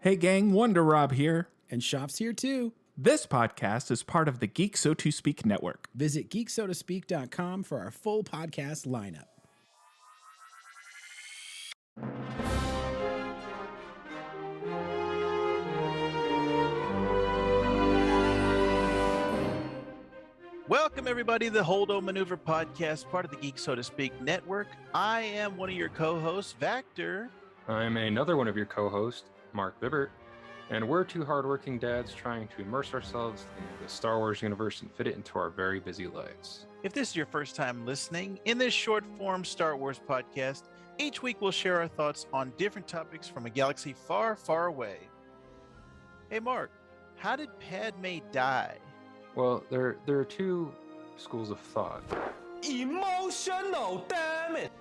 Hey gang, Wonder Rob here. And Shop's here too. This podcast is part of the Geek So To Speak network. Visit geeksotospeak.com for our full podcast lineup. Welcome, everybody, to the Holdo Maneuver podcast, part of the Geek So To Speak network. I am one of your co-hosts, Vactor. I'm another one of your co-hosts, Marc Vibbert, and we're two hardworking dads trying to immerse ourselves in the Star Wars universe and fit it into our very busy lives. If this is your first time listening, in this short-form Star Wars podcast, each week we'll share our thoughts on different topics from a galaxy far, far away. Hey, Marc, how did Padme die? Well, there are two schools of thought. Emotional, damn it!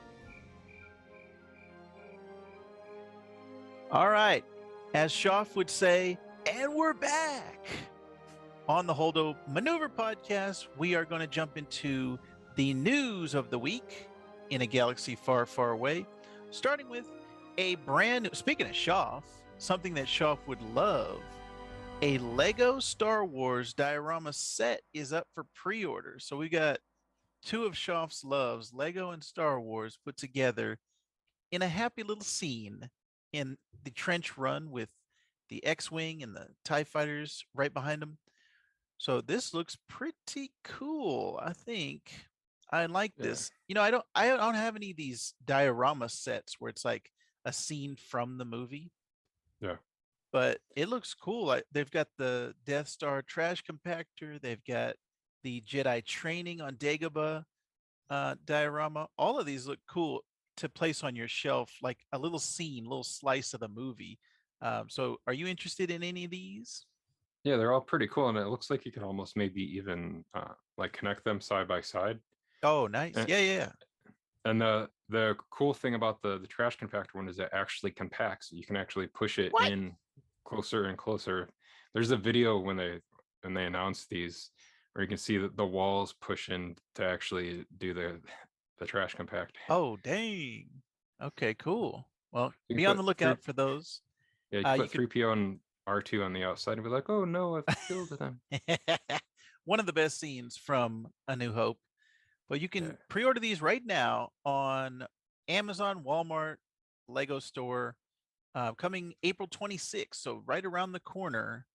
All right, as Schaff would say, and we're back! On the Holdo Maneuver podcast, we are going to jump into the news of the week in a galaxy far, far away, starting with a brand new, speaking of Schaff, something that Schaff would love. A Lego Star Wars diorama set is up for pre-order. So we got two of Schaff's loves, Lego and Star Wars, put together in a happy little scene in the trench run with the X-Wing and the TIE fighters right behind them. So this looks pretty cool. I think I like this. You know, I don't have any of these diorama sets where it's like a scene from the movie. Yeah. But it looks cool. They've got the Death Star trash compactor. They've got the Jedi training on Dagobah diorama. All of these look cool to place on your shelf, like a little scene, little slice of the movie. So are you interested in any of these? Yeah, they're all pretty cool, and it looks like you can almost maybe even like connect them side by side. Oh, nice. And, yeah. And the cool thing about the trash compactor one is it actually compacts. You can actually push it in closer and closer. There's a video when they announced these where you can see that the walls push in to actually do the trash compact. Oh, dang. Okay, cool. Well, be on the lookout for those. Yeah, you put 3PO and R2 on the outside and be like, oh no, I've killed them. One of the best scenes from A New Hope. But you can pre-order these right now on Amazon, Walmart, Lego Store, coming April 26th. So right around the corner,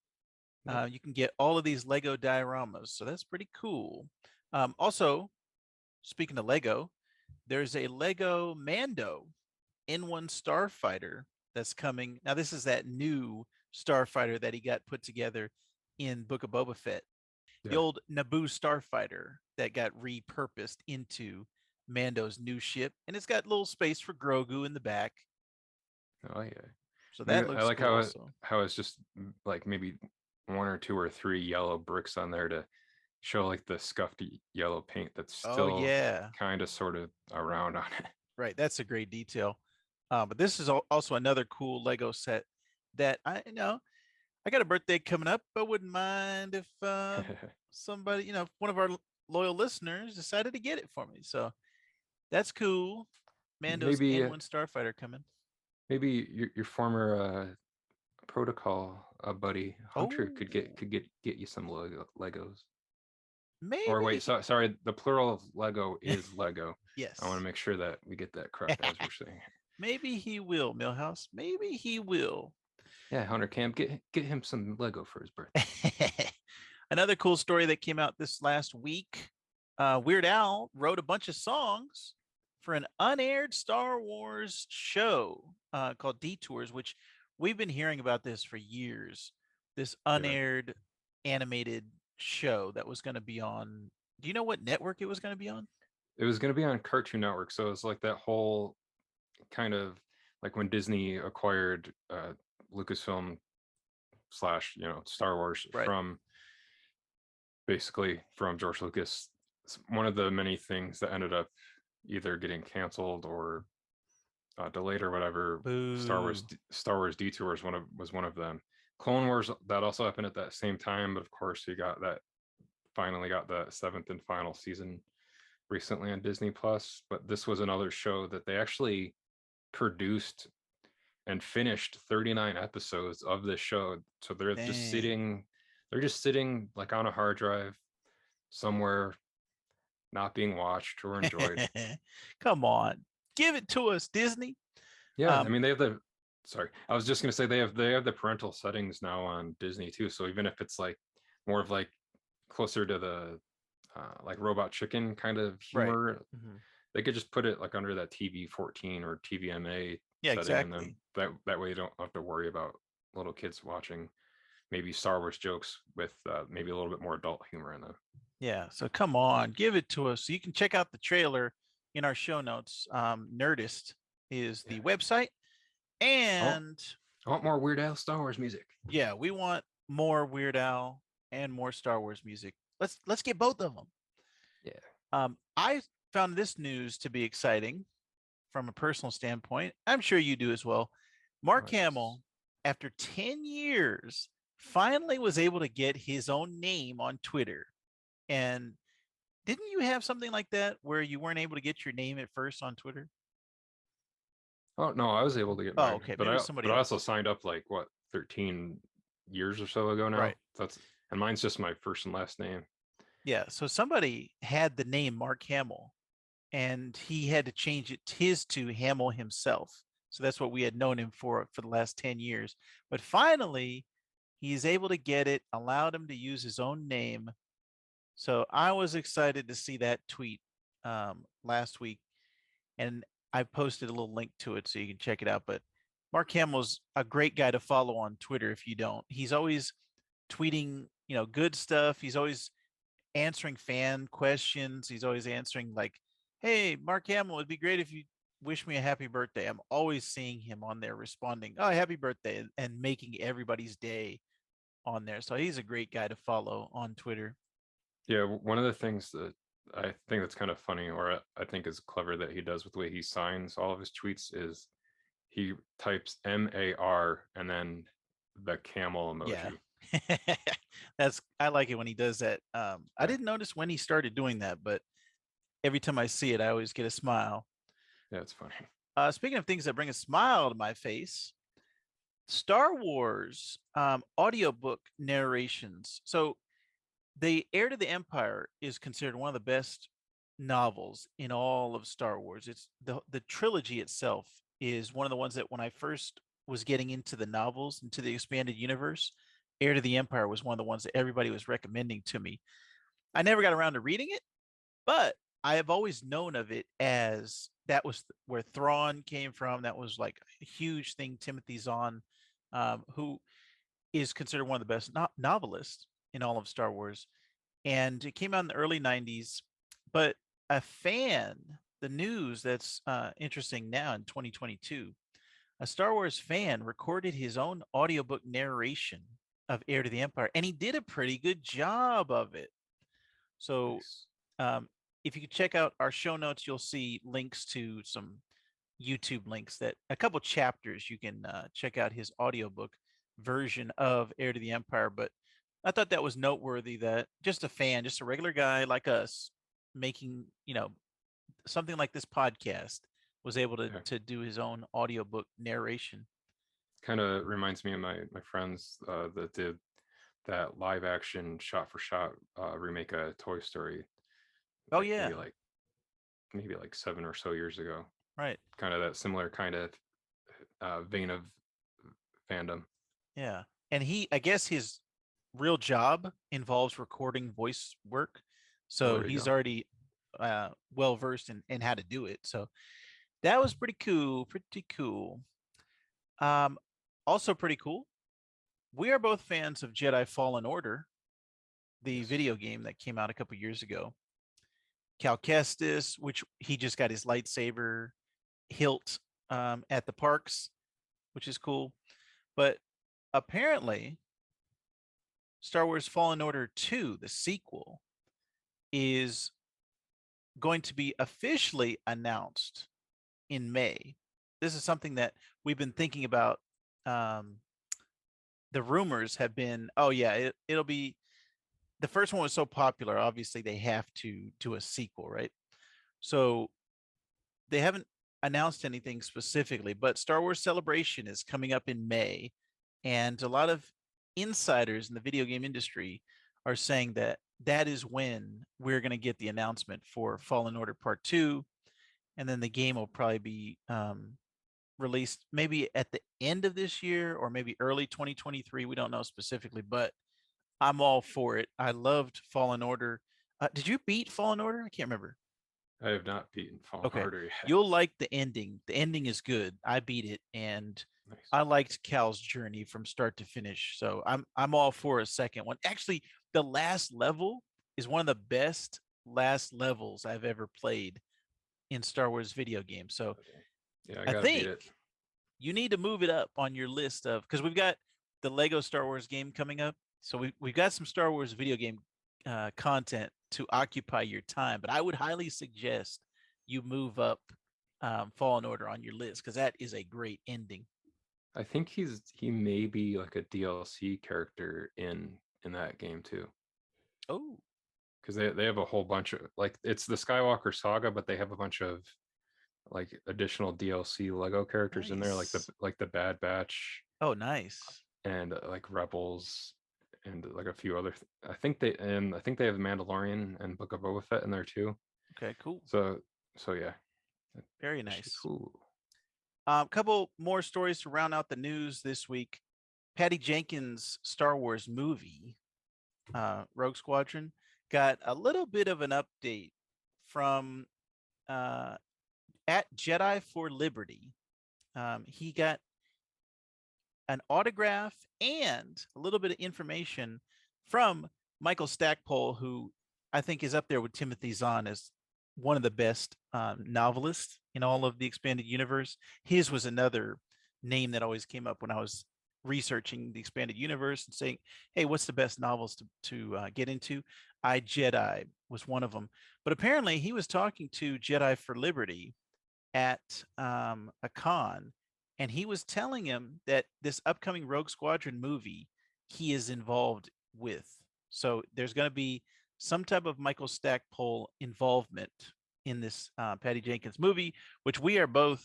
you can get all of these Lego dioramas. So that's pretty cool. Also, speaking of Lego, there's a Lego Mando N1 Starfighter that's coming. Now, this is that new Starfighter that he got put together in Book of Boba Fett. The old Naboo Starfighter that got repurposed into Mando's new ship. And it's got a little space for Grogu in the back. Oh, yeah. So that looks I like cool how it's just like maybe one or two or three yellow bricks on there to show like the scuffed yellow paint that's still kind of sort of around on it. Right. That's a great detail. But this is also another cool Lego set that I got a birthday coming up. I wouldn't mind if somebody, one of our loyal listeners decided to get it for me. So that's cool. Mando's N1 Starfighter coming. Maybe your former protocol buddy Hunter could get you some Legos. Maybe. Or wait, sorry, the plural of Lego is Lego. Yes. I want to make sure that we get that correct as we're saying. Maybe he will, Millhouse. Maybe he will. Yeah, Hunter Camp, get him some Lego for his birthday. Another cool story that came out this last week. Weird Al wrote a bunch of songs for an unaired Star Wars show called Detours, which we've been hearing about this for years. This unaired animated show that was going to be on. Do you know what network it was going to be on? It was going to be on Cartoon Network. So it's like that whole kind of like when Disney acquired Lucasfilm / Star Wars from George Lucas. One of the many things that ended up either getting canceled or delayed or whatever. Boo. Star Wars Detours was one of them. Clone Wars, that also happened at that same time, but of course you finally got the 7th and final season recently on Disney Plus. But this was another show that they actually produced and finished 39 episodes of this show. So they're just Dang. sitting like on a hard drive somewhere, not being watched or enjoyed. Come on, give it to us, Disney. Yeah, I mean they have the. Sorry, I was just gonna say they have the parental settings now on Disney too. So even if it's like more of like closer to the like Robot Chicken kind of Right. humor, they could just put it like under that TV 14 or TVMA Yeah, setting, and then exactly. that way you don't have to worry about little kids watching maybe Star Wars jokes with maybe a little bit more adult humor in them. Yeah. So come on, give it to us. So you can check out the trailer in our show notes. Nerdist is the website. And I want more Weird Al Star Wars music. yeah, we want more Weird Al and more Star Wars music. Let's get both of them. Yeah. I found this news to be exciting from a personal standpoint. I'm sure you do as well. Mark Hamill, after 10 years, finally was able to get his own name on Twitter. And didn't you have something like that where you weren't able to get your name at first on Twitter? Oh no, I was able to get Oh, mine, okay. but Maybe it was somebody I also else. signed up like what 13 years or so ago now. Right. And mine's just my first and last name. Yeah. So somebody had the name Mark Hamill, and he had to change it his to Hamill himself. So that's what we had known him for the last 10 years. But finally, he's able to get it, allowed him to use his own name. So I was excited to see that tweet last week, and I posted a little link to it so you can check it out. But Mark Hamill's a great guy to follow on Twitter if you don't. He's always tweeting, good stuff. He's always answering fan questions. He's always answering like, "Hey, Mark Hamill, it'd be great if you wish me a happy birthday." I'm always seeing him on there responding, "Oh, happy birthday," and making everybody's day on there. So he's a great guy to follow on Twitter. Yeah, one of the things that I think that's kind of funny, or I think is clever that he does with the way he signs all of his tweets, is he types MAR and then the camel Yeah. emoji. I like it when he does that. I didn't notice when he started doing that, but every time I see it, I always get a smile. Yeah, it's funny. Speaking of things that bring a smile to my face, Star Wars audiobook narrations. So, The Heir to the Empire is considered one of the best novels in all of Star Wars. It's the trilogy itself is one of the ones that when I first was getting into the novels, into the expanded universe, Heir to the Empire was one of the ones that everybody was recommending to me. I never got around to reading it, but I have always known of it as that was where Thrawn came from. That was like a huge thing. Timothy Zahn, who is considered one of the best novelists in all of Star Wars. And it came out in the early 90s. But a fan, the news that's interesting now in 2022, a Star Wars fan recorded his own audiobook narration of Heir to the Empire, and he did a pretty good job of it. So Nice. um, if you could check out our show notes, you'll see links to some YouTube links that a couple chapters you can check out his audiobook version of Heir to the Empire. But I thought that was noteworthy that just a fan, just a regular guy like us, making something like this podcast, was able to Yeah. to do his own audiobook narration. Kind of reminds me of my friends that did that live action shot for shot remake of Toy Story. Oh Like yeah, maybe like 7 or so years ago. right. Kind of that similar kind of vein of fandom. Yeah. And I guess his real job involves recording voice work. Oh, So there you he's go. already well versed in how to do it. So that was pretty cool. Pretty cool. Um, Also pretty cool. We are both fans of Jedi Fallen Order, the Yes. video game that came out a couple years ago. Cal Kestis, which he just got his lightsaber hilt at the parks, which is cool. But apparently, Star Wars Fallen Order 2, the sequel, is going to be officially announced in May. This is something that we've been thinking about. The rumors have been, oh yeah, it'll be, the first one was so popular. Obviously, they have to do a sequel, right? So they haven't announced anything specifically, but Star Wars Celebration is coming up in May, and a lot of insiders in the video game industry are saying that that is when we're going to get the announcement for Fallen Order Part 2, and then the game will probably be released maybe at the end of this year or maybe early 2023. We don't know specifically, but I'm all for it. I loved Fallen Order. Did you beat Fallen Order? I can't remember. I have not beaten Fallen Okay. Order yet. You'll like the ending. The ending is good. I beat it, and Nice. I liked Cal's journey from start to finish. So I'm all for a second one. Actually, the last level is one of the best last levels I've ever played in Star Wars video games. So Yeah, I I gotta think beat it. you need to move it up on your list of, because we've got the Lego Star Wars game coming up. So we've got some Star Wars video game content to occupy your time, but I would highly suggest you move up Fallen Order on your list, because that is a great ending. I think he may be like a DLC character in that game too. Oh, Because they have a whole bunch of, like, it's the Skywalker saga, but they have a bunch of like additional DLC Lego characters in there, nice. like the Bad Batch Oh, nice. and like Rebels and like a few other. I think they have Mandalorian and Book of Boba Fett in there too. Okay, cool. So yeah, Very should be nice. cool. A couple more stories to round out the news this week. Patty Jenkins' Star Wars movie, Rogue Squadron, got a little bit of an update from at Jedi for Liberty. He got an autograph and a little bit of information from Michael Stackpole, who I think is up there with Timothy Zahn as one of the best novelists in all of the expanded universe. His was another name that always came up when I was researching the expanded universe and saying, hey, what's the best novels to get into? Jedi was one of them. But apparently he was talking to Jedi for Liberty at a con, and he was telling him that this upcoming Rogue Squadron movie he is involved with. So there's going to be some type of Michael Stackpole involvement in this Patty Jenkins movie, which we are both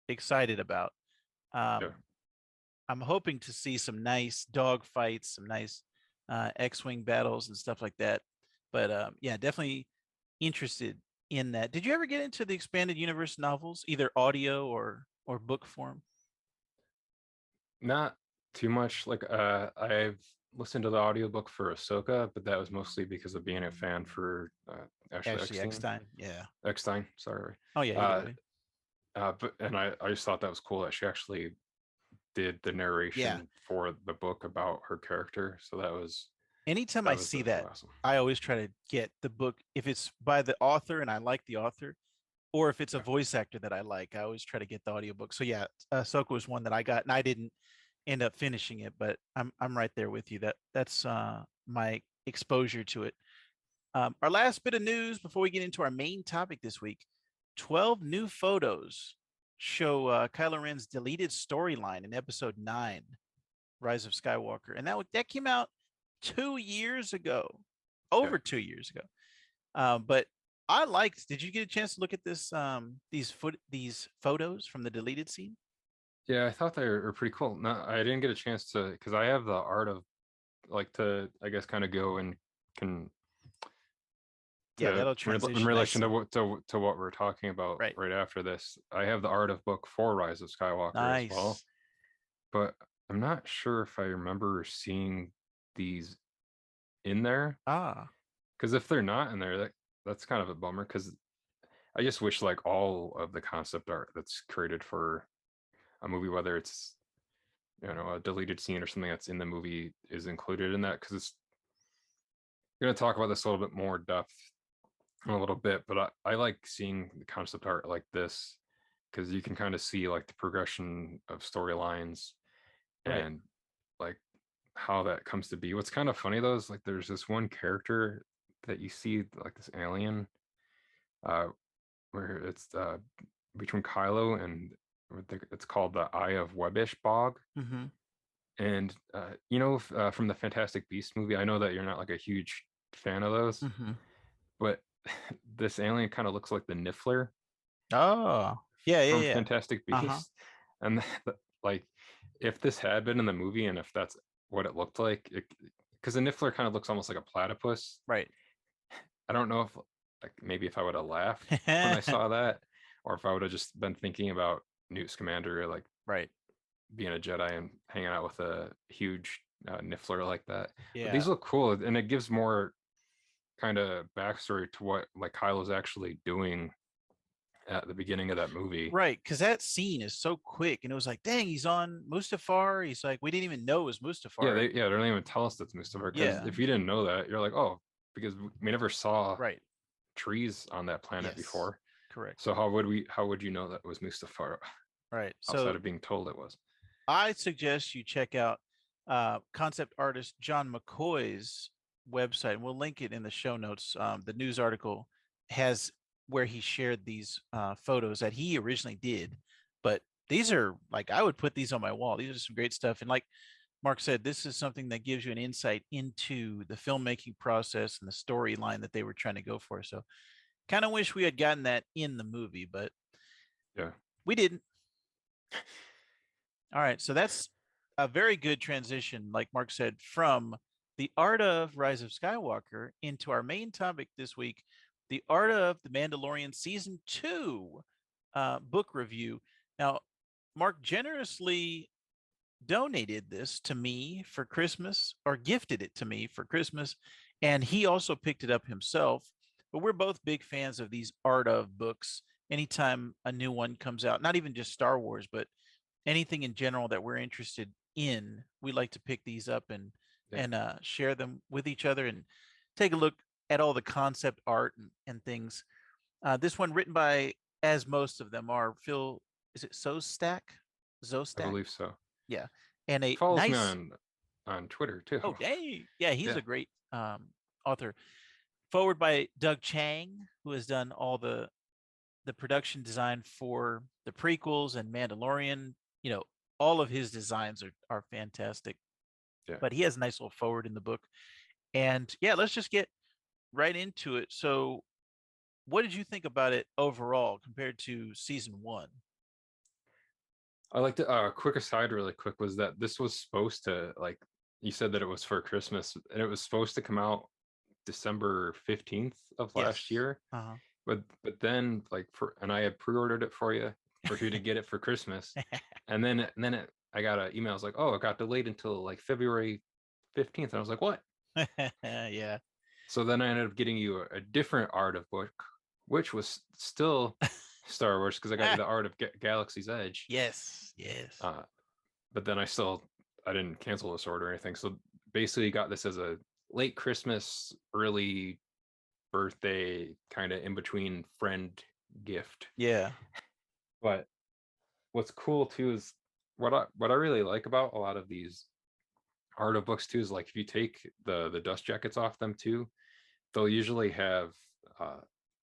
excited about. Sure. I'm hoping to see some nice dog fights, some nice X-wing battles and stuff like that. But yeah, definitely interested in that. Did you ever get into the expanded universe novels, either audio or book form? Not too much. Like I've listened to the audiobook for Ahsoka, but that was mostly because of being a fan for Ashley Eckstein. Yeah. Eckstein, sorry. Oh yeah. Either way. But I just thought that was cool that she actually did the narration for the book about her character. So that was anytime I see that, awesome. I always try to get the book if it's by the author and I like the author, or if it's a voice actor that I like. I always try to get the audiobook. So yeah, Ahsoka was one that I got, and I didn't end up finishing it, but I'm right there with you. That's my exposure to it. Our last bit of news before we get into our main topic this week: 12 new photos show Kylo Ren's deleted storyline in Episode 9, Rise of Skywalker, and that came out 2 years ago, over 2 years ago. But I liked. Did you get a chance to look at this? These photos from the deleted scene. Yeah, I thought they were pretty cool. No, I didn't get a chance to, because I have the art of, like, to I guess kind of go and can. Yeah, that'll transition in relation to what we're talking about right after this. I have the art of book 4, Rise of Skywalker as well, but I'm not sure if I remember seeing these in there. Because if they're not in there, that's kind of a bummer. Because I just wish like all of the concept art that's created for a movie, whether it's a deleted scene or something that's in the movie, is included in that. Because it's going to talk about this a little bit more depth in a little bit, but I like seeing the concept art like this because you can kind of see like the progression of storylines and like how that comes to be. What's kind of funny though is like there's this one character that you see, like this alien, where it's between Kylo and it's called the Eye of Webbish Bog. Mm-hmm. And from the Fantastic Beasts movie, I know that you're not like a huge fan of those, but this alien kind of looks like the Niffler Yeah, from yeah. Fantastic Beasts. Uh-huh. And like, if this had been in the movie, and if that's what it looked like, because the Niffler kind of looks almost like a platypus. Right. I don't know if, like, maybe if I would have laughed when I saw that, or if I would have just been thinking about Newt Scamander, like Right. being a Jedi and hanging out with a huge Niffler like that. But Yeah. these look cool, and it gives more kind of backstory to what like Kylo's actually doing at the beginning of that movie. Right, because that scene is so quick, and it was like, dang, he's on Mustafar. He's like, we didn't even know it was Mustafar. They don't even tell us that's Mustafar, because Yeah. if you didn't know that, you're like, oh, because we never saw Right. trees on that planet Yes. before. Correct. So how would you know that was Mustafar Right. outside So of being told it was? I suggest you check out concept artist John McCoy's website, and we'll link it in the show notes. The news article has where he shared these photos that he originally did, but these are like, I would put these on my wall. These are some great stuff. And like Mark said, this is something that gives you an insight into the filmmaking process and the storyline that they were trying to go for. So kind of wish we had gotten that in the movie, but Yeah. we didn't. All right, so that's a very good transition, like Mark said, from the art of Rise of Skywalker into our main topic this week, the art of the Mandalorian season 2 book review. Now, Mark generously donated this to me for Christmas, or gifted it to me for Christmas, and he also picked it up himself. But we're both big fans of these art of books. Anytime a new one comes out, not even just Star Wars, but anything in general that we're interested in, we like to pick these up and Yeah. share them with each other and take a look at all the concept art and things. This one written by, as most of them are, Phil, is it Szostak? I Szostak? believe so. Yeah. And a Follows me nice, on Twitter too. oh, dang. Yeah, he's Yeah. a great author. Forward by Doug Chiang, who has done all the production design for the prequels and Mandalorian. You know, all of his designs are fantastic. Yeah. But he has a nice little forward in the book. And yeah, let's just get right into it. So, what did you think about it overall compared to season 1? I liked it. Quick aside, really quick, was that this was supposed to, like, you said that it was for Christmas, and it was supposed to come out December 15th of last year. Uh-huh. But then, like, and I had pre-ordered it for you to get it for Christmas, and then I got an email. I was like, oh, it got delayed until like February 15th. And I was like, what? Yeah. So then I ended up getting you a different art of book, which was still Star Wars, because I got you the art of Galaxy's Edge. Yes. But then I didn't cancel this order or anything. So basically got this as a late Christmas, early birthday, kind of in between friend gift. Yeah. But what's cool too is what I really like about a lot of these art of books too is, like, if you take the dust jackets off them too, they'll usually have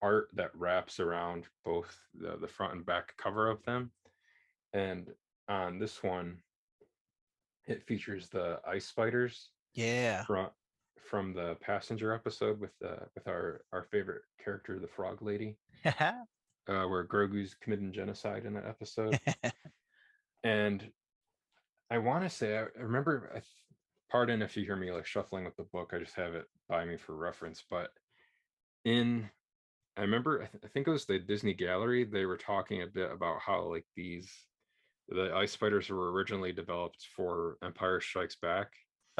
art that wraps around both the front and back cover of them. And on this one, it features the ice spiders. Yeah. From the passenger episode with our favorite character, the Frog Lady, where Grogu's committing genocide in that episode. And I want to say, I remember, pardon if you hear me like shuffling with the book, I just have it by me for reference. But I remember, I think it was the Disney Gallery, they were talking a bit about how, like, the ice spiders were originally developed for Empire Strikes Back.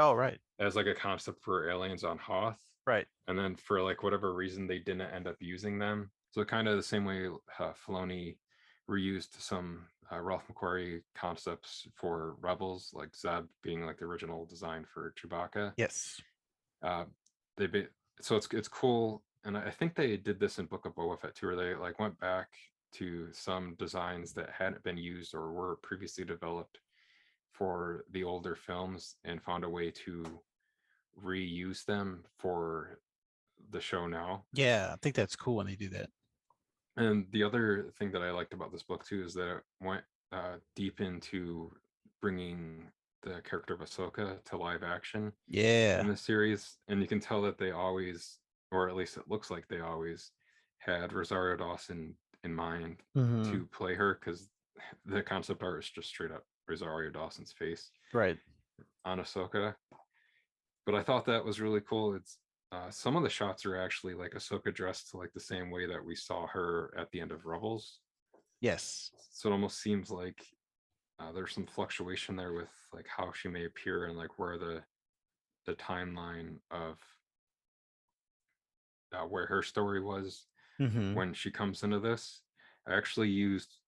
Oh, right. As like a concept for aliens on Hoth. Right. And then for like whatever reason, they didn't end up using them. So kind of the same way Filoni reused some Ralph McQuarrie concepts for Rebels, like Zeb being like the original design for Chewbacca. Yes. So it's cool. And I think they did this in Book of Boba Fett too, where they like went back to some designs that hadn't been used or were previously developed for the older films and found a way to reuse them for the show now. Yeah, I think that's cool when they do that. And the other thing that I liked about this book too is that it went deep into bringing the character of Ahsoka to live action. Yeah. In the series, and you can tell that they always, or at least it looks like they always, had Rosario Dawson in mind Mhm. to play her, because the concept art is just straight up Rosario Dawson's face Right. on Ahsoka. But I thought that was really cool. It's some of the shots are actually like Ahsoka dressed like the same way that we saw her at the end of Rebels. Yes. So it almost seems like there's some fluctuation there with like how she may appear and like where the timeline of where her story was Mhm. when she comes into this. I actually used,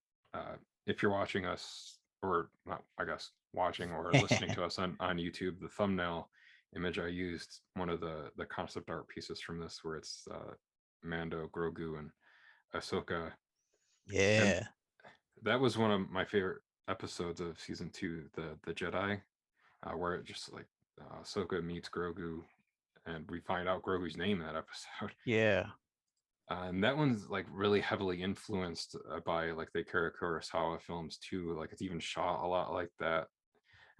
if you're watching us, or not, I guess watching or listening to us on YouTube, the thumbnail image, I used one of the concept art pieces from this where it's Mando, Grogu, and Ahsoka. And Yeah. that was one of my favorite episodes of season 2, the Jedi, where it just like Ahsoka meets Grogu, and we find out Grogu's name in that episode. Yeah. And that one's like really heavily influenced by like the Akira Kurosawa films too. Like it's even shot a lot like that,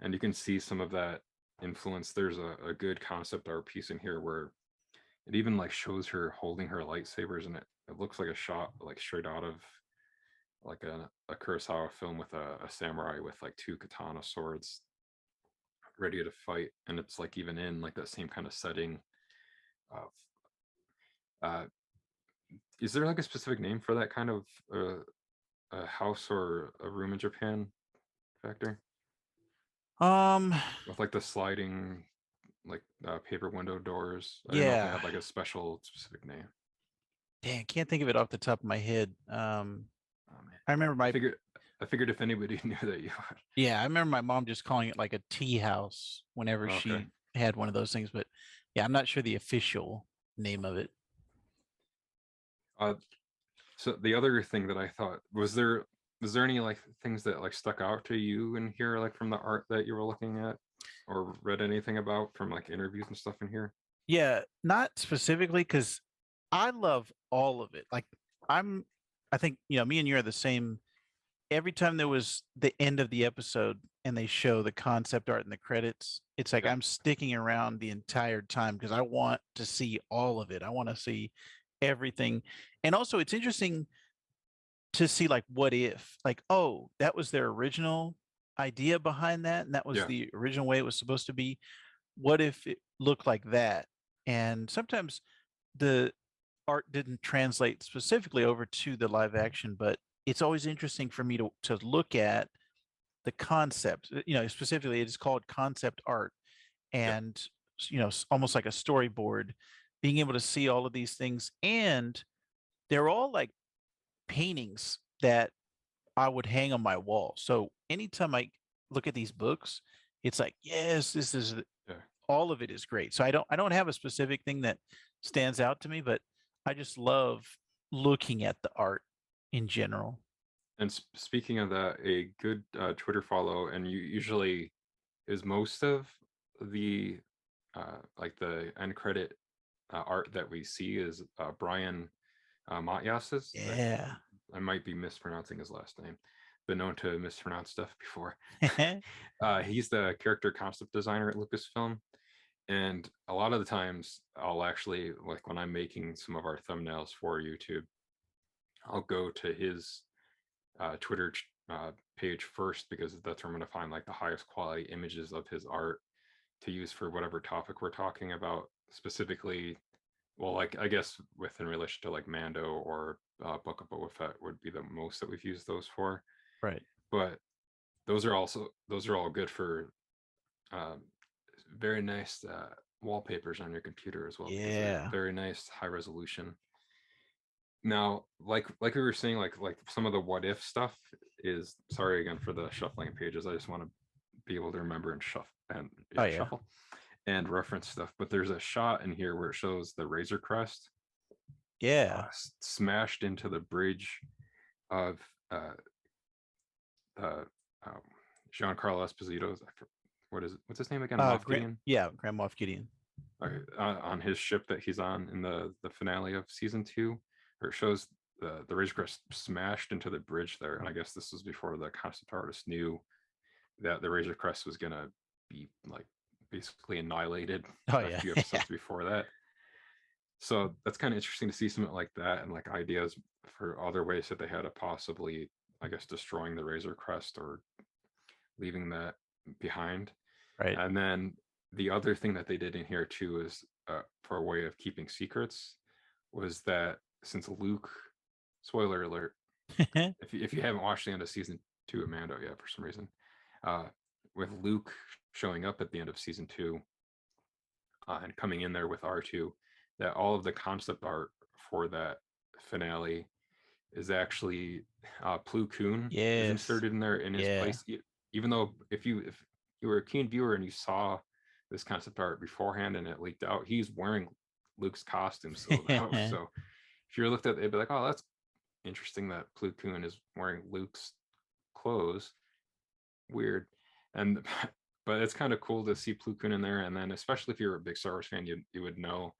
and you can see some of that influence. There's a good concept art piece in here where it even like shows her holding her lightsabers, and it looks like a shot like straight out of like a Kurosawa film with a samurai with like 2 katana swords ready to fight, and it's like even in like that same kind of setting of uh is there like a specific name for that kind of a house or a room in Japan, Factor? Um. With like the sliding like paper window doors. I didn't know if it Yeah. had like a specific name. Dang, can't think of it off the top of my head. Oh man. I remember my I figured if anybody knew that you would. yeah, I remember my mom just calling it like a tea house whenever Okay. she had one of those things, but yeah, I'm not sure the official name of it. Uh so the other thing that I thought was there any like things that like stuck out to you in here like from the art that you were looking at or read anything about from like interviews and stuff in here? Yeah, not specifically because I love all of it. Like I'm I think, me and you are the same. Every time there was the end of the episode and they show the concept art in the credits, it's like Yep. I'm sticking around the entire time because I want to see all of it. I want to see everything. And also it's interesting to see like what if, like, oh, that was their original idea behind that, and that was Yeah. the original way it was supposed to be. What if it looked like that? And sometimes the art didn't translate specifically over to the live action, but it's always interesting for me to look at the concept. Specifically, it is called concept art, Yep. and almost like a storyboard. Being able to see all of these things, and they're all like paintings that I would hang on my wall. So anytime I look at these books, it's like, yes, this is Yeah. all of it is great. So I don't have a specific thing that stands out to me, but I just love looking at the art in general. And speaking of that, a good Twitter follow, and you usually is most of the like the end credit art that we see is Brian Matyas's. Yeah. I might be mispronouncing his last name. Been known to mispronounce stuff before. He's the character concept designer at Lucasfilm, and a lot of the times I'll actually like when I'm making some of our thumbnails for YouTube, I'll go to his Twitter page first because that's where I'm going to find like the highest quality images of his art to use for whatever topic we're talking about specifically. Well, like I guess within relation to like Mando or Book of Boba Fett would be the most that we've used those for. Right. But those are all good for um, very nice wallpapers on your computer as well. Because they're Yeah. very nice, high resolution. Now, like we were saying, like some of the what if stuff is, sorry again for the shuffling of pages. I just want to be able to remember and Oh yeah. shuffle and reference stuff. But there's a shot in here where it shows the Razor Crest Yeah. smashed into the bridge of uh, Giancarlo Esposito's. What's his name again? Moff Gideon. Yeah, Grand Moff Gideon. On his ship that he's on in the finale of season 2, where it shows the Razor Crest smashed into the bridge there. And I guess this was before the concept artist knew that the Razor Crest was gonna be like basically annihilated Oh a yeah. few episodes before that. So that's kind of interesting to see something like that and like ideas for other ways that they had of possibly, I guess, destroying the Razor Crest or leaving that behind. Right. And then the other thing that they did in here too is for a way of keeping secrets was that since Luke, spoiler alert, if you haven't watched the end of season 2 of Mando yet for some reason, with Luke showing up at the end of season 2 and coming in there with R2, that all of the concept art for that finale is actually Plo Koon is Yes. inserted in there in his place. Even though if you were a keen viewer and you saw this concept art beforehand and it leaked out, he's wearing Luke's costume still though. So if you looked at it, it'd be like, oh, that's interesting that Plo Koon is wearing Luke's clothes. Weird. And but it's kind of cool to see Plo Koon in there. And then especially if you're a big Star Wars fan, you would know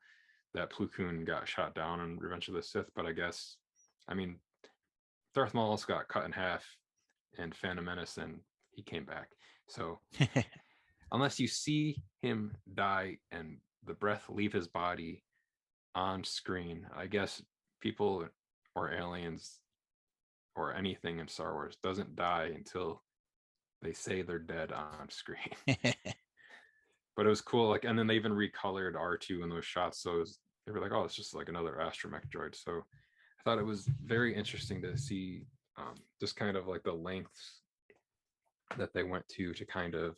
that Plo Koon got shot down in Revenge of the Sith. But I guess, I mean, Darth Maul also got cut in half in Phantom Menace and he came back. So unless you see him die and the breath leave his body on screen, I guess people or aliens or anything in Star Wars doesn't die until they say they're dead on screen. But it was cool, like, and then they even recolored R2 in those shots, so they were like, oh, it's just like another astromech droid. So I thought it was very interesting to see just kind of like the lengths that they went to kind of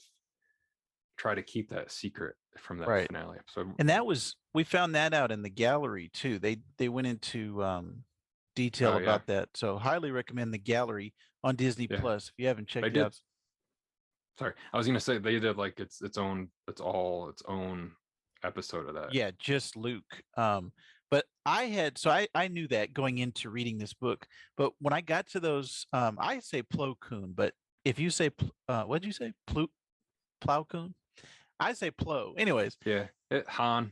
try to keep that secret from that finale episode. And that was, we found that out in the gallery too. They went into detail about that. So highly recommend the gallery on Disney Plus if you haven't checked it out. Sorry, I was gonna say they did like its own episode of that. Yeah, just Luke. But I knew that going into reading this book. But when I got to those, I say Plo Koon, but if you say what did you say? Plo Koon? I say Plo. Anyways. Yeah, Han.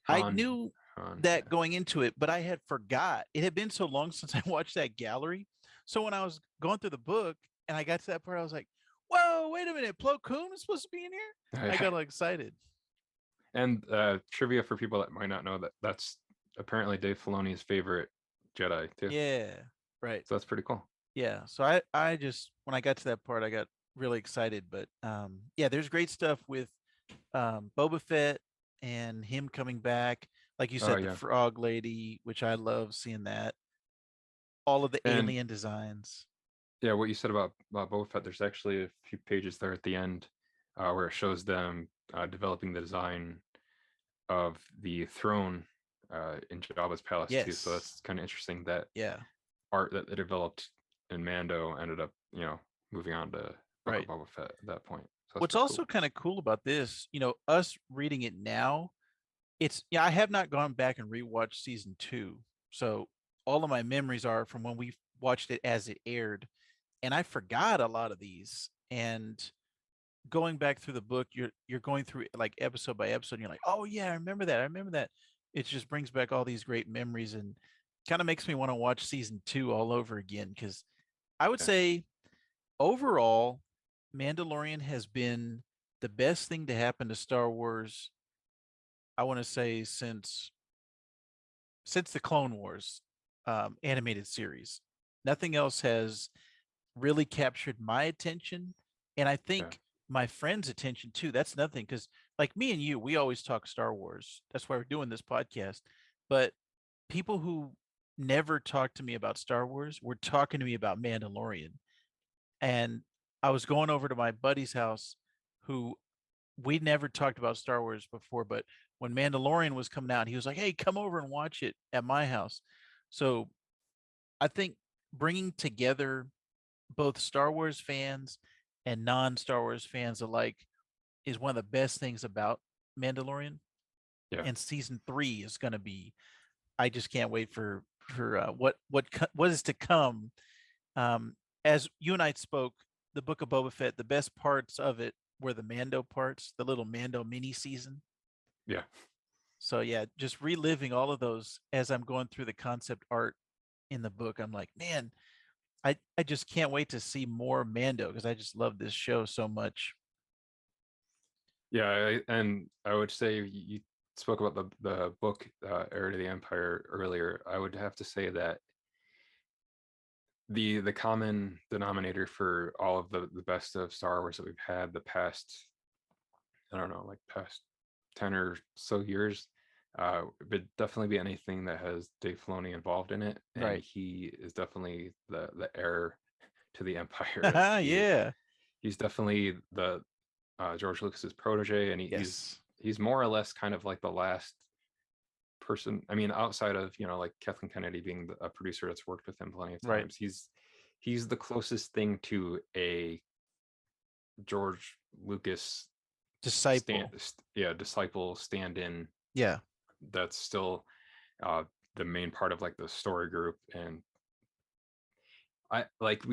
I knew that going into it, but I had forgot. It had been so long since I watched that gallery. So when I was going through the book and I got to that part, I was like, whoa, wait a minute, Plo Koon is supposed to be in here? I got all excited. And trivia for people that might not know, that's apparently Dave Filoni's favorite Jedi too. Yeah, right. So that's pretty cool. Yeah. So I just, when I got to that part, I got really excited. But yeah, there's great stuff with Boba Fett and him coming back. Like you said, the Frog Lady, which I love seeing that. All of the alien designs. Yeah, what you said about Boba Fett, there's actually a few pages there at the end where it shows them developing the design of the throne in Jabba's palace too. So that's kind of interesting that art that they developed in Mando ended up, moving on to Boba Fett at that point. So what's also kind of cool about this, us reading it now, I have not gone back and rewatched season 2. So all of my memories are from when we watched it as it aired. And I forgot a lot of these. And going back through the book, you're going through like episode by episode. And you're like, oh yeah, I remember that. I remember that. It just brings back all these great memories and kind of makes me want to watch season 2 all over again. Because I would say overall, Mandalorian has been the best thing to happen to Star Wars, I want to say since the Clone Wars animated series. Nothing else has really captured my attention, and I think my friends' attention too. That's nothing, because like me and you, we always talk Star Wars. That's why we're doing this podcast. But people who never talk to me about Star Wars were talking to me about Mandalorian. And I was going over to my buddy's house who we never talked about Star Wars before, but when Mandalorian was coming out, he was like, hey, come over and watch it at my house. So I think bringing together both Star Wars fans and non-Star Wars fans alike is one of the best things about Mandalorian. Yeah. And season 3 is going to be, I just can't wait for what is to come. As you and I spoke, the Book of Boba Fett, the best parts of it were the Mando parts, the little Mando mini season. Yeah. So yeah, just reliving all of those as I'm going through the concept art in the book. I'm like, man, I just can't wait to see more Mando because I just love this show so much. Yeah, and I would say spoke about the book Heir to the Empire earlier, I would have to say that the common denominator for all of the best of Star Wars that we've had the past, I don't know, like past 10 or so years, would definitely be anything that has Dave Filoni involved in it, and Right. he is definitely the heir to the Empire. Yeah. He's definitely the George Lucas's protege, and Yes. he's more or less kind of like the last person. I mean, outside of like Kathleen Kennedy being a producer that's worked with him plenty of Right. times, he's the closest thing to a George Lucas Disciple. disciple stand-in Yeah. that's still the main part of like the story group. And I like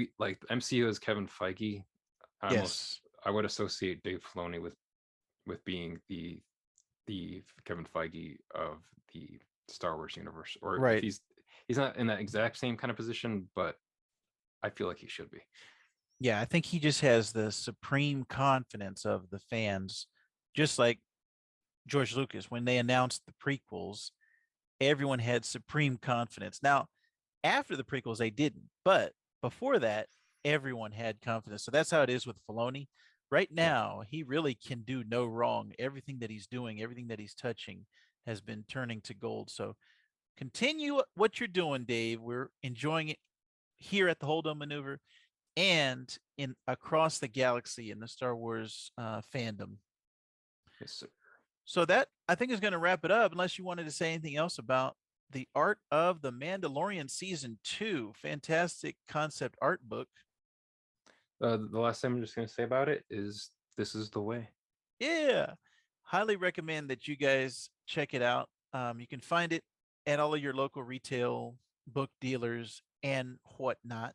MCU as Kevin Feige. Yes. I would associate Dave Filoni with being the Kevin Feige of the Star Wars universe, or if Right. he's not in that exact same kind of position, but I feel like he should be. Yeah, I think he just has the supreme confidence of the fans, just like George Lucas. When they announced the prequels, everyone had supreme confidence. Now, after the prequels, they didn't, but before that, everyone had confidence. So that's how it is with Filoni. Right now, he really can do no wrong. Everything that he's doing, everything that he's touching has been turning to gold. So continue what you're doing, Dave. We're enjoying it here at the Holdo Maneuver and in across the galaxy in the Star Wars fandom. Yes, sir. So that I think is going to wrap it up. Unless you wanted to say anything else about the art of the Mandalorian season 2, fantastic concept art book. The last thing I'm just going to say about it is this is the way. Yeah, highly recommend that you guys check it out. You can find it at all of your local retail book dealers and whatnot.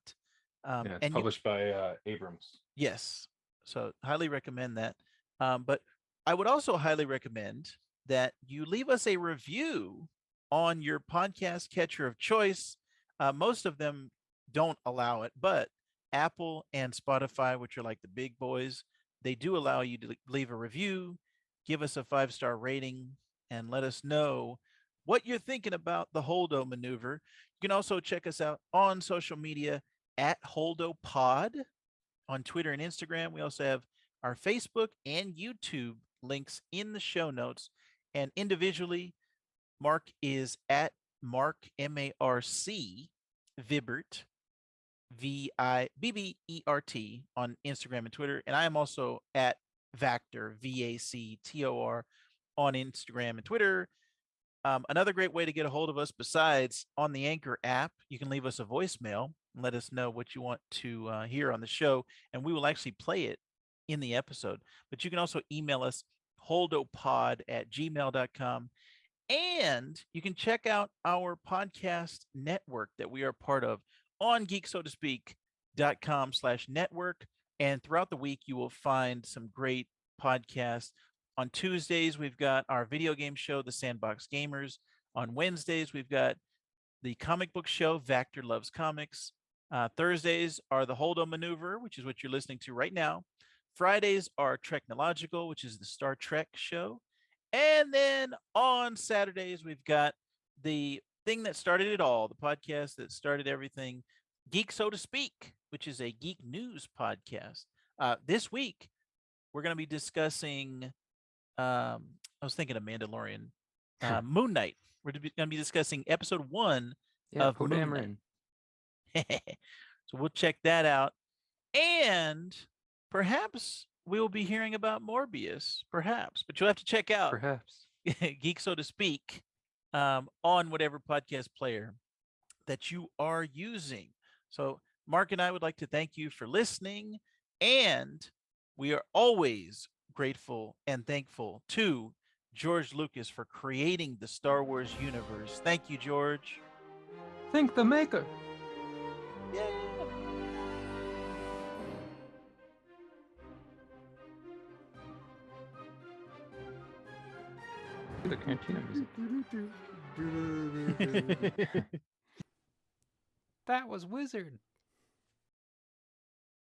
It's And published by Abrams. yes, so highly recommend that. But I would also highly recommend that you leave us a review on your podcast catcher of choice. Most of them don't allow it, but Apple and Spotify, which are like the big boys, they do allow you to leave a review, give us a 5-star rating, and let us know what you're thinking about the Holdo maneuver. You can also check us out on social media at HoldoPod on Twitter and Instagram. We also have our Facebook and YouTube links in the show notes. And individually, Marc is at Marc, M-A-R-C, Vibbert, Vibbert on Instagram and Twitter. And I am also at Vactor, Vactor on Instagram and Twitter. Another great way to get a hold of us, besides on the Anchor app, you can leave us a voicemail and let us know what you want to hear on the show, and we will actually play it in the episode. But you can also email us, holdopod@gmail.com, and you can check out our podcast network that we are part of on geeksotospeak.com/network. And throughout the week, you will find some great podcasts. On Tuesdays, we've got our video game show, The Sandbox Gamers. On Wednesdays, we've got the comic book show, Vactor Loves Comics. Thursdays are the Holdo Maneuver, which is what you're listening to right now. Fridays are Technological, which is the Star Trek show. And then on Saturdays, we've got the thing that started it all, the podcast that started everything, Geek So to Speak, which is a geek news podcast. This week, we're going to be discussing, I was thinking of Mandalorian, Moon Knight. We're going to be discussing episode 1 of Poe Moon Dameron. Knight. So we'll check that out. And perhaps we will be hearing about Morbius, perhaps, but you'll have to check out Perhaps. Geek So to Speak on whatever podcast player that you are using. So Marc and I would like to thank you for listening, and we are always grateful and thankful to George Lucas for creating the Star Wars universe. Thank you, George. Thank the maker. Yeah. The cantina music. That was Wizard.